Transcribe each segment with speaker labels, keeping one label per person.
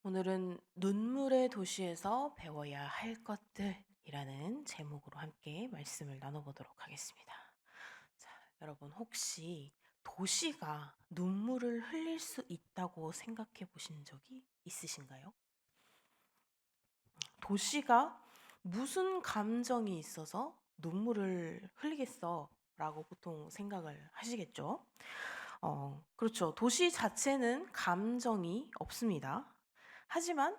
Speaker 1: 오늘은 눈물의 도시에서 배워야 할 것들이라는 제목으로 함께 말씀을 나눠보도록 하겠습니다. 자, 여러분 혹시 도시가 눈물을 흘릴 수 있다고 생각해 보신 적이 있으신가요? 도시가 무슨 감정이 있어서 눈물을 흘리겠어? 라고 보통 생각을 하시겠죠? 그렇죠. 도시 자체는 감정이 없습니다. 하지만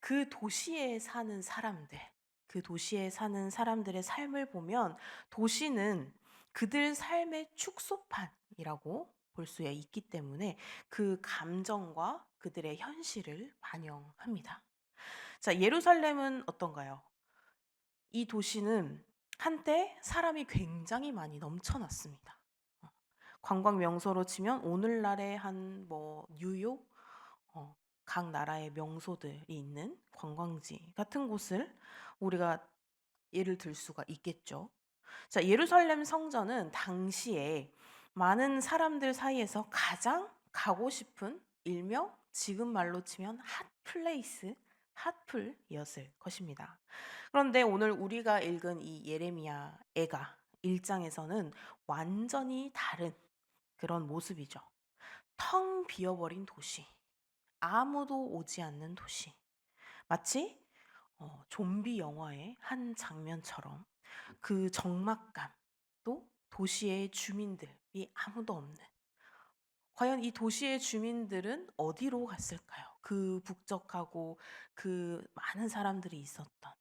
Speaker 1: 그 도시에 사는 사람들, 그 도시에 사는 사람들의 삶을 보면 도시는 그들 삶의 축소판이라고 볼 수 있기 때문에 그 감정과 그들의 현실을 반영합니다. 자, 예루살렘은 어떤가요? 이 도시는 한때 사람이 굉장히 많이 넘쳐났습니다. 어, 관광 명소로 치면 오늘날의 한 뉴욕, 어, 각 나라의 명소들이 있는 관광지 같은 곳을 우리가 예를 들 수가 있겠죠. 자, 예루살렘 성전은 당시에 많은 사람들 사이에서 가장 가고 싶은 일명 지금 말로 치면 핫플레이스, 핫플이었을 것입니다. 그런데 오늘 우리가 읽은 이 예레미야 애가 1장에서는 완전히 다른 그런 모습이죠. 텅 비어버린 도시, 아무도 오지 않는 도시. 마치 좀비 영화의 한 장면처럼 그 적막감, 또 도시의 주민들이 아무도 없는. 과연 이 도시의 주민들은 어디로 갔을까요? 그 북적하고 그 많은 사람들이 있었던.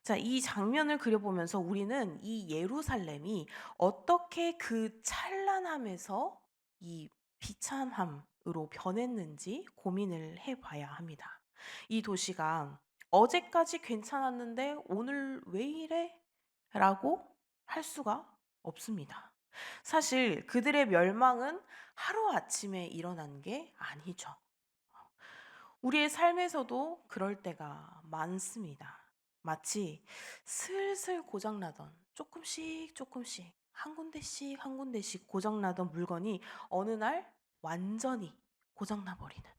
Speaker 1: 자, 이 장면을 그려보면서 우리는 이 예루살렘이 어떻게 그 찬란함에서 이 비참함으로 변했는지 고민을 해봐야 합니다. 이 도시가 어제까지 괜찮았는데 오늘 왜 이래? 라고 할 수가 없습니다. 사실 그들의 멸망은 하루아침에 일어난 게 아니죠. 우리의 삶에서도 그럴 때가 많습니다. 마치 슬슬 고장나던 조금씩 조금씩 한 군데씩 한 군데씩 고장나던 물건이 어느 날 완전히 고장나 버리는,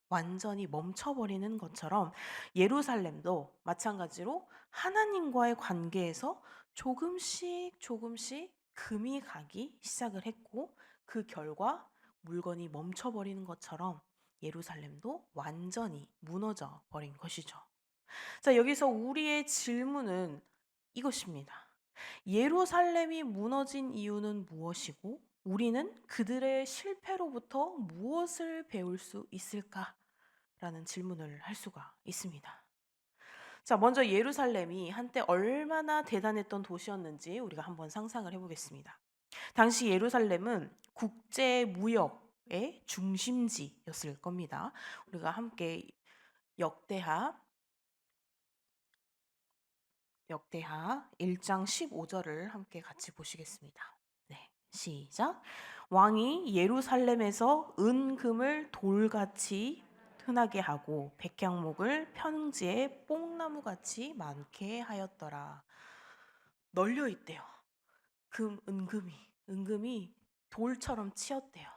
Speaker 1: 완전히 멈춰버리는 것처럼 예루살렘도 마찬가지로 하나님과의 관계에서 조금씩 조금씩 금이 가기 시작을 했고, 그 결과 물건이 멈춰버리는 것처럼 예루살렘도 완전히 무너져 버린 것이죠. 자, 여기서 우리의 질문은 이것입니다. 예루살렘이 무너진 이유는 무엇이고, 우리는 그들의 실패로부터 무엇을 배울 수 있을까라는 질문을 할 수가 있습니다. 자, 먼저 예루살렘이 한때 얼마나 대단했던 도시였는지 우리가 한번 상상을 해보겠습니다. 당시 예루살렘은 국제 무역의 중심지였을 겁니다. 우리가 함께 역대하 1장 15절을 함께 같이 보시겠습니다. 네, 시작. 왕이 예루살렘에서 은금을 돌같이 흔하게 하고 백향목을 평지에 뽕나무같이 많게 하였더라. 널려 있대요. 은금이 돌처럼 치였대요.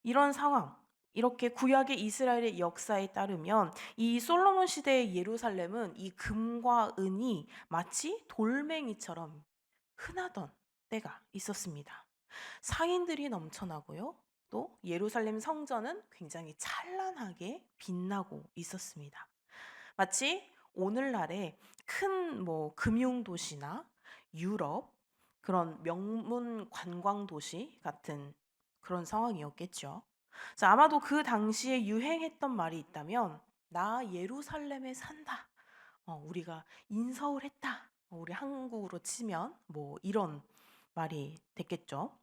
Speaker 1: 이런 상황, 이렇게 구약의 이스라엘의 역사에 따르면 이 솔로몬 시대의 예루살렘은 이 금과 은이 마치 돌멩이처럼 흔하던 때가 있었습니다. 상인들이 넘쳐나고요. 또 예루살렘 성전은 굉장히 찬란하게 빛나고 있었습니다. 마치 오늘날의 큰 금융 도시나 유럽 그런 명문 관광 도시 같은 그런 상황이었겠죠. 자, 아마도 그 당시에 유행했던 말이 있다면 나 예루살렘에 산다. 우리가 인서울 했다. 우리 한국으로 치면 이런 말이 됐겠죠.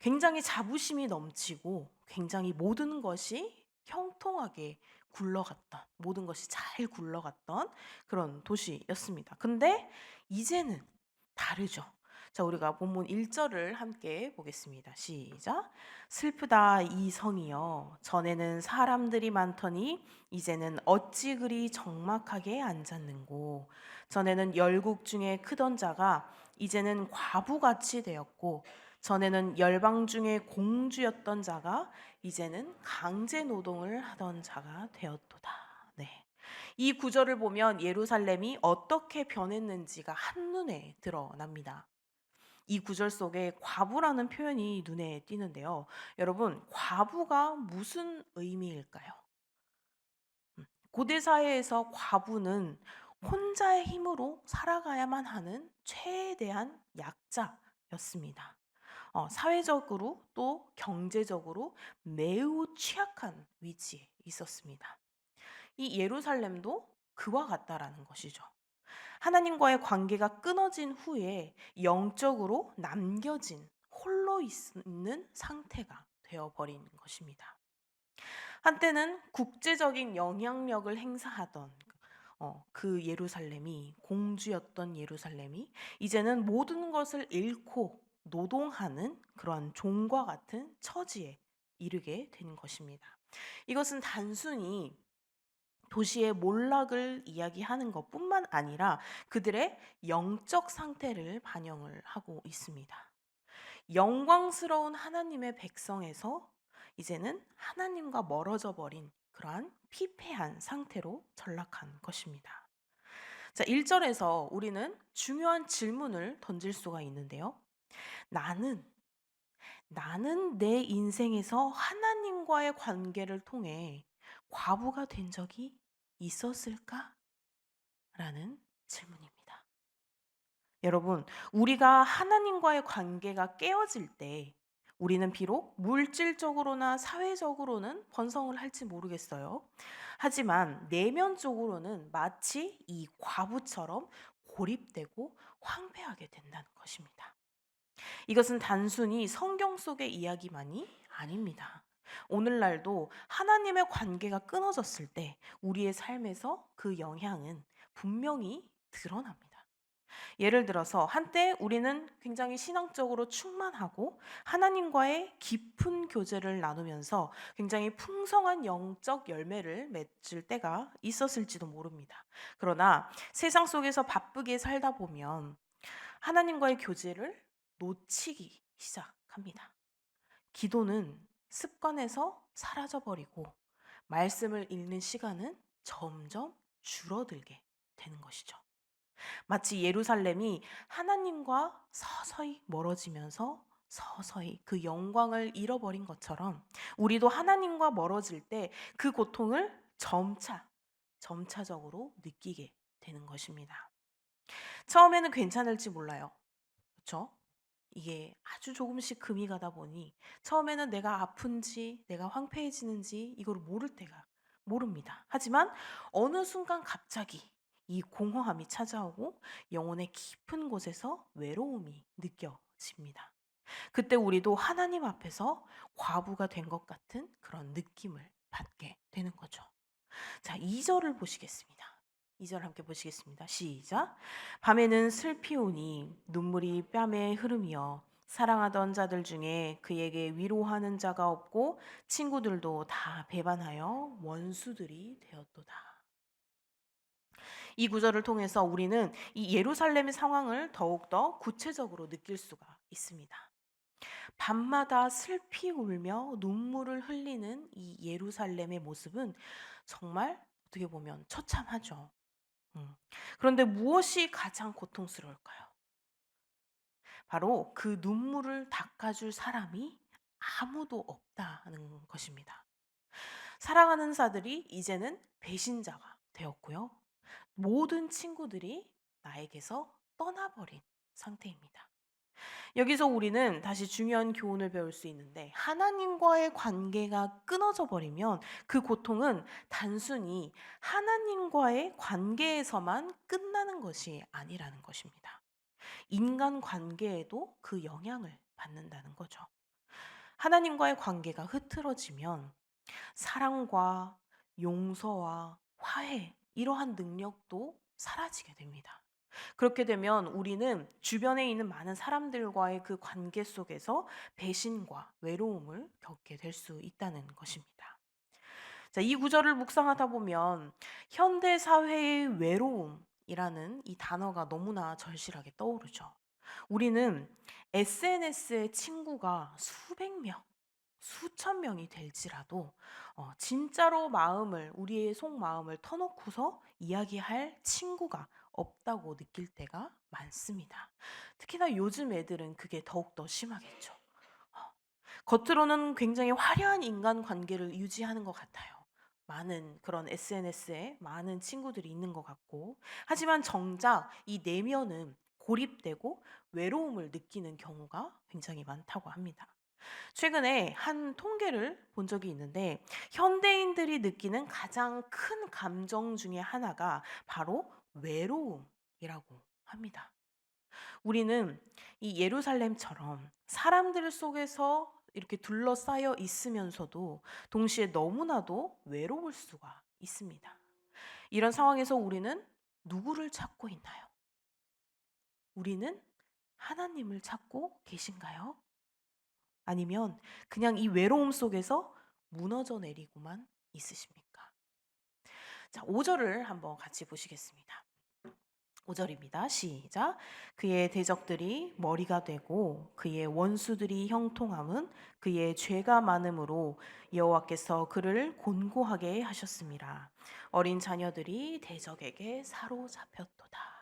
Speaker 1: 굉장히 자부심이 넘치고 굉장히 모든 것이 형통하게 굴러갔던, 모든 것이 잘 굴러갔던 그런 도시였습니다. 근데 이제는 다르죠. 자, 우리가 본문 1절을 함께 보겠습니다. 시작. 슬프다 이 성이여 전에는 사람들이 많더니 이제는 어찌 그리 적막하게 앉았는고. 전에는 열국 중에 크던 자가 이제는 과부같이 되었고, 전에는 열방 중에 공주였던 자가 이제는 강제 노동을 하던 자가 되었도다. 네. 이 구절을 보면 예루살렘이 어떻게 변했는지가 한눈에 드러납니다. 이 구절 속에 과부라는 표현이 눈에 띄는데요. 여러분, 과부가 무슨 의미일까요? 고대 사회에서 과부는 혼자의 힘으로 살아가야만 하는 최대한 약자였습니다. 사회적으로 또 경제적으로 매우 취약한 위치에 있었습니다. 이 예루살렘도 그와 같다라는 것이죠. 하나님과의 관계가 끊어진 후에 영적으로 남겨진 홀로 있는 상태가 되어버린 것입니다. 한때는 국제적인 영향력을 행사하던 그 예루살렘이, 공주였던 예루살렘이 이제는 모든 것을 잃고 노동하는 그러한 종과 같은 처지에 이르게 된 것입니다. 이것은 단순히 도시의 몰락을 이야기하는 것뿐만 아니라 그들의 영적 상태를 반영을 하고 있습니다. 영광스러운 하나님의 백성에서 이제는 하나님과 멀어져 버린 그러한 피폐한 상태로 전락한 것입니다. 자, 1절에서 우리는 중요한 질문을 던질 수가 있는데요. 나는 내 인생에서 하나님과의 관계를 통해 과부가 된 적이 있었을까? 라는 질문입니다. 여러분, 우리가 하나님과의 관계가 깨어질 때 우리는 비록 물질적으로나 사회적으로는 번성을 할지 모르겠어요. 하지만 내면적으로는 마치 이 과부처럼 고립되고 황폐하게 된다는 것입니다. 이것은 단순히 성경 속의 이야기만이 아닙니다. 오늘날도 하나님의 관계가 끊어졌을 때 우리의 삶에서 그 영향은 분명히 드러납니다. 예를 들어서 한때 우리는 굉장히 신앙적으로 충만하고 하나님과의 깊은 교제를 나누면서 굉장히 풍성한 영적 열매를 맺을 때가 있었을지도 모릅니다. 그러나 세상 속에서 바쁘게 살다 보면 하나님과의 교제를 놓치기 시작합니다. 기도는 습관에서 사라져버리고 말씀을 읽는 시간은 점점 줄어들게 되는 것이죠. 마치 예루살렘이 하나님과 서서히 멀어지면서 서서히 그 영광을 잃어버린 것처럼 우리도 하나님과 멀어질 때 그 고통을 점차적으로 느끼게 되는 것입니다. 처음에는 괜찮을지 몰라요. 그렇죠? 이게 아주 조금씩 금이 가다 보니 처음에는 내가 아픈지 내가 황폐해지는지 이걸 모릅니다. 하지만 어느 순간 갑자기 이 공허함이 찾아오고 영혼의 깊은 곳에서 외로움이 느껴집니다. 그때 우리도 하나님 앞에서 과부가 된 것 같은 그런 느낌을 받게 되는 거죠. 자, 2절을 보시겠습니다. 2절 함께 보시겠습니다. 시작. 밤에는 슬피 오니 눈물이 뺨에 흐르며 사랑하던 자들 중에 그에게 위로하는 자가 없고 친구들도 다 배반하여 원수들이 되었도다. 이 구절을 통해서 우리는 이 예루살렘의 상황을 더욱더 구체적으로 느낄 수가 있습니다. 밤마다 슬피 울며 눈물을 흘리는 이 예루살렘의 모습은 정말 어떻게 보면 처참하죠. 그런데 무엇이 가장 고통스러울까요? 바로 그 눈물을 닦아줄 사람이 아무도 없다는 것입니다. 사랑하는 자들이 이제는 배신자가 되었고요. 모든 친구들이 나에게서 떠나버린 상태입니다. 여기서 우리는 다시 중요한 교훈을 배울 수 있는데 하나님과의 관계가 끊어져 버리면 그 고통은 단순히 하나님과의 관계에서만 끝나는 것이 아니라는 것입니다. 인간 관계에도 그 영향을 받는다는 거죠. 하나님과의 관계가 흐트러지면 사랑과 용서와 화해 이러한 능력도 사라지게 됩니다. 그렇게 되면 우리는 주변에 있는 많은 사람들과의 그 관계 속에서 배신과 외로움을 겪게 될 수 있다는 것입니다. 자, 이 구절을 묵상하다 보면 현대 사회의 외로움이라는 이 단어가 너무나 절실하게 떠오르죠. 우리는 SNS에 친구가 수백 명, 수천 명이 될지라도 진짜로 우리의 속마음을 터놓고서 이야기할 친구가 없다고 느낄 때가 많습니다. 특히나 요즘 애들은 그게 더욱더 심하겠죠. 어, 겉으로는 굉장히 화려한 인간관계를 유지하는 것 같아요. 많은 그런 SNS에 많은 친구들이 있는 것 같고, 하지만 정작 이 내면은 고립되고 외로움을 느끼는 경우가 굉장히 많다고 합니다. 최근에 한 통계를 본 적이 있는데, 현대인들이 느끼는 가장 큰 감정 중에 하나가 바로 외로움이라고 합니다. 우리는 이 예루살렘처럼 사람들 속에서 이렇게 둘러싸여 있으면서도 동시에 너무나도 외로울 수가 있습니다. 이런 상황에서 우리는 누구를 찾고 있나요? 우리는 하나님을 찾고 계신가요? 아니면 그냥 이 외로움 속에서 무너져 내리고만 있으십니까? 자, 5절을 한번 같이 보시겠습니다. 5절입니다. 시작. 그의 대적들이 머리가 되고 그의 원수들이 형통함은 그의 죄가 많음으로 여호와께서 그를 곤고하게 하셨습니다. 어린 자녀들이 대적에게 사로잡혔도다.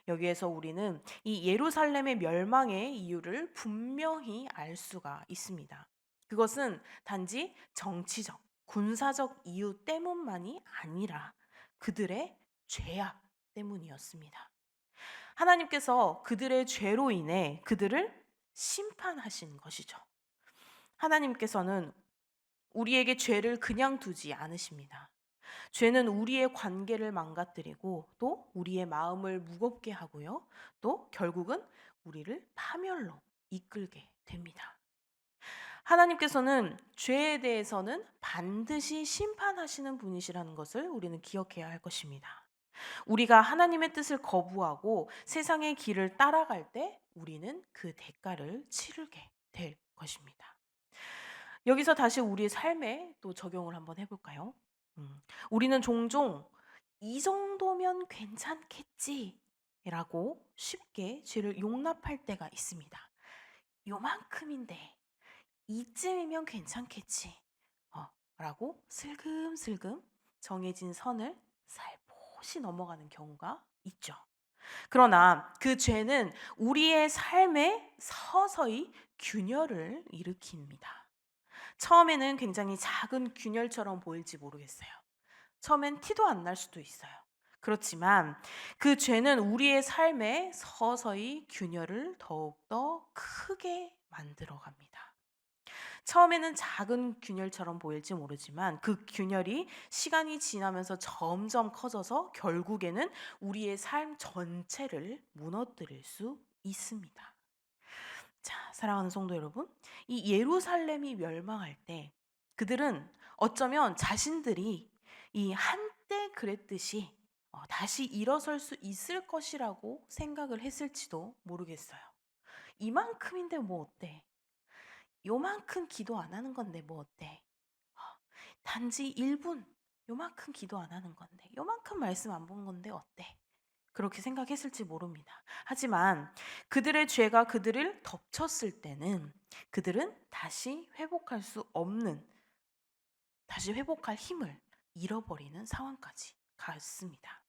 Speaker 1: 여기에서 우리는 이 예루살렘의 멸망의 이유를 분명히 알 수가 있습니다. 그것은 단지 정치적, 군사적 이유 때문만이 아니라 그들의 죄악 때문이었습니다. 하나님께서 그들의 죄로 인해 그들을 심판하신 것이죠. 하나님께서는 우리에게 죄를 그냥 두지 않으십니다. 죄는 우리의 관계를 망가뜨리고 또 우리의 마음을 무겁게 하고요. 또 결국은 우리를 파멸로 이끌게 됩니다. 하나님께서는 죄에 대해서는 반드시 심판하시는 분이시라는 것을 우리는 기억해야 할 것입니다. 우리가 하나님의 뜻을 거부하고 세상의 길을 따라갈 때 우리는 그 대가를 치르게 될 것입니다. 여기서 다시 우리의 삶에 또 적용을 한번 해볼까요? 우리는 종종 이 정도면 괜찮겠지 라고 쉽게 죄를 용납할 때가 있습니다. 요만큼인데 이쯤이면 괜찮겠지 라고 슬금슬금 정해진 선을 살포시 넘어가는 경우가 있죠. 그러나 그 죄는 우리의 삶에 서서히 균열을 일으킵니다. 처음에는 굉장히 작은 균열처럼 보일지 모르겠어요. 처음엔 티도 안 날 수도 있어요. 그렇지만 그 죄는 우리의 삶에 서서히 균열을 더욱더 크게 만들어 갑니다. 처음에는 작은 균열처럼 보일지 모르지만 그 균열이 시간이 지나면서 점점 커져서 결국에는 우리의 삶 전체를 무너뜨릴 수 있습니다. 자, 사랑하는 성도 여러분, 이 예루살렘이 멸망할 때 그들은 어쩌면 자신들이 이 한때 그랬듯이 다시 일어설 수 있을 것이라고 생각을 했을지도 모르겠어요. 이만큼인데 뭐 어때? 요만큼 기도 안 하는 건데 뭐 어때? 어, 단지 1분 요만큼 기도 안 하는 건데 요만큼 말씀 안 본 건데 어때? 그렇게 생각했을지 모릅니다. 하지만 그들의 죄가 그들을 덮쳤을 때는 그들은 다시 회복할 힘을 잃어버리는 상황까지 갔습니다.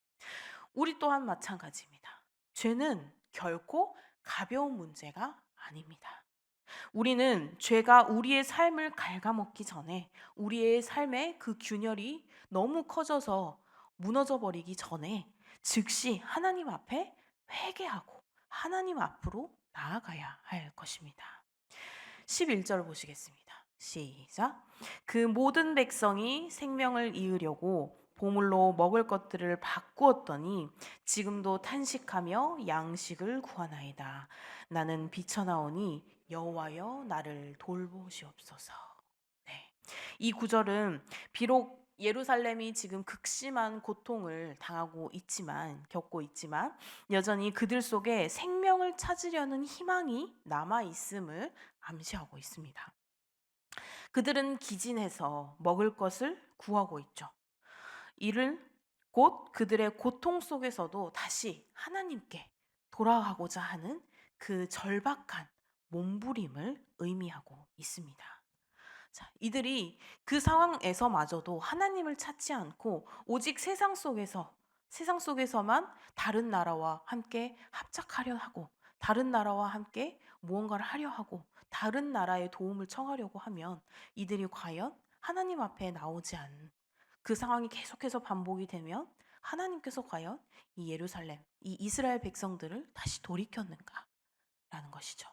Speaker 1: 우리 또한 마찬가지입니다. 죄는 결코 가벼운 문제가 아닙니다. 우리는 죄가 우리의 삶을 갉아먹기 전에 우리의 삶의 그 균열이 너무 커져서 무너져 버리기 전에 즉시 하나님 앞에 회개하고 하나님 앞으로 나아가야 할 것입니다. 11절 보시겠습니다. 시작. 그 모든 백성이 생명을 이으려고 보물로 먹을 것들을 바꾸었더니 지금도 탄식하며 양식을 구하나이다. 나는 비쳐나오니 여호와여 나를 돌보시옵소서. 네. 이 구절은 비록 예루살렘이 지금 극심한 고통을 겪고 있지만 여전히 그들 속에 생명을 찾으려는 희망이 남아 있음을 암시하고 있습니다. 그들은 기진해서 먹을 것을 구하고 있죠. 이를 곧 그들의 고통 속에서도 다시 하나님께 돌아가고자 하는 그 절박한 몸부림을 의미하고 있습니다. 자, 이들이 그 상황에서마저도 하나님을 찾지 않고 오직 세상 속에서만 다른 나라와 함께 합작하려 하고 다른 나라와 함께 무언가를 하려 하고 다른 나라의 도움을 청하려고 하면 이들이 과연 하나님 앞에 나오지 않는 그 상황이 계속해서 반복이 되면 하나님께서 과연 이 예루살렘, 이 이스라엘 백성들을 다시 돌이켰는가라는 것이죠.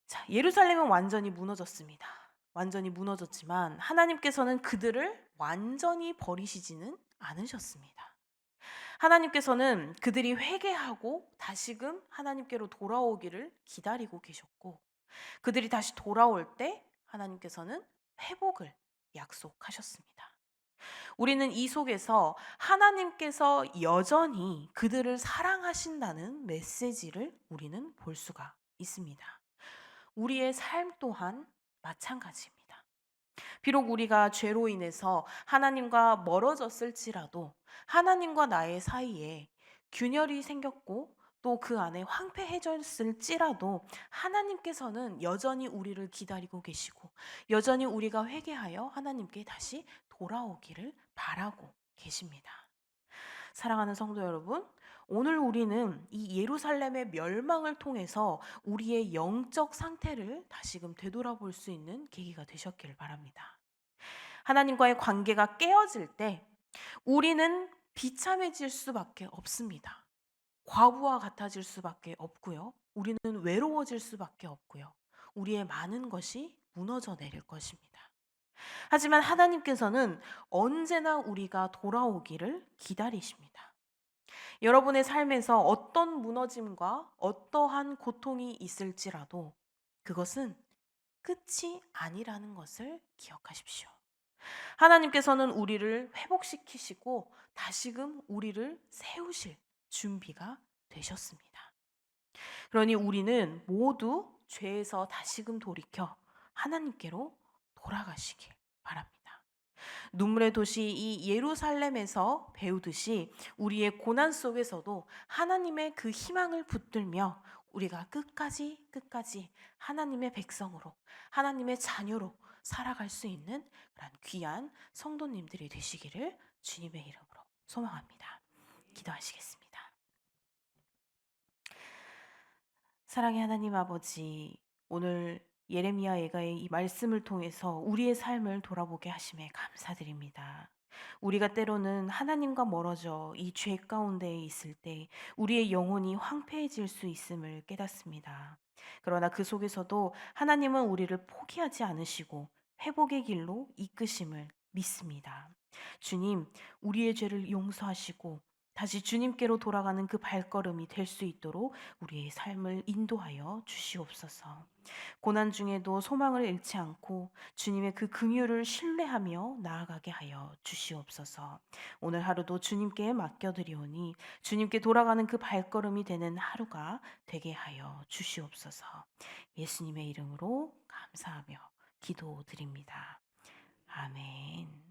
Speaker 1: 자, 예루살렘은 완전히 무너졌습니다. 완전히 무너졌지만 하나님께서는 그들을 완전히 버리시지는 않으셨습니다. 하나님께서는 그들이 회개하고 다시금 하나님께로 돌아오기를 기다리고 계셨고 그들이 다시 돌아올 때 하나님께서는 회복을 약속하셨습니다. 우리는 이 속에서 하나님께서 여전히 그들을 사랑하신다는 메시지를 우리는 볼 수가 있습니다. 우리의 삶 또한 마찬가지입니다. 비록 우리가 죄로 인해서 하나님과 멀어졌을지라도 하나님과 나의 사이에 균열이 생겼고 또 그 안에 황폐해졌을지라도 하나님께서는 여전히 우리를 기다리고 계시고 여전히 우리가 회개하여 하나님께 다시 돌아오기를 바라고 계십니다. 사랑하는 성도 여러분, 오늘 우리는 이 예루살렘의 멸망을 통해서 우리의 영적 상태를 다시금 되돌아볼 수 있는 계기가 되셨기를 바랍니다. 하나님과의 관계가 깨어질 때 우리는 비참해질 수밖에 없습니다. 과부와 같아질 수밖에 없고요. 우리는 외로워질 수밖에 없고요. 우리의 많은 것이 무너져 내릴 것입니다. 하지만 하나님께서는 언제나 우리가 돌아오기를 기다리십니다. 여러분의 삶에서 어떤 무너짐과 어떠한 고통이 있을지라도 그것은 끝이 아니라는 것을 기억하십시오. 하나님께서는 우리를 회복시키시고 다시금 우리를 세우실 준비가 되셨습니다. 그러니 우리는 모두 죄에서 다시금 돌이켜 하나님께로 돌아가시길 바랍니다. 눈물의 도시 이 예루살렘에서 배우듯이 우리의 고난 속에서도 하나님의 그 희망을 붙들며 우리가 끝까지 하나님의 백성으로 하나님의 자녀로 살아갈 수 있는 그런 귀한 성도님들이 되시기를 주님의 이름으로 소망합니다. 기도하시겠습니다. 사랑의 하나님 아버지, 오늘 예레미야 예가의 이 말씀을 통해서 우리의 삶을 돌아보게 하심에 감사드립니다. 우리가 때로는 하나님과 멀어져 이 죄 가운데 있을 때 우리의 영혼이 황폐해질 수 있음을 깨닫습니다. 그러나 그 속에서도 하나님은 우리를 포기하지 않으시고 회복의 길로 이끄심을 믿습니다. 주님, 우리의 죄를 용서하시고 다시 주님께로 돌아가는 그 발걸음이 될 수 있도록 우리의 삶을 인도하여 주시옵소서. 고난 중에도 소망을 잃지 않고 주님의 그 긍휼을 신뢰하며 나아가게 하여 주시옵소서. 오늘 하루도 주님께 맡겨드리오니 주님께 돌아가는 그 발걸음이 되는 하루가 되게 하여 주시옵소서. 예수님의 이름으로 감사하며 기도드립니다. 아멘.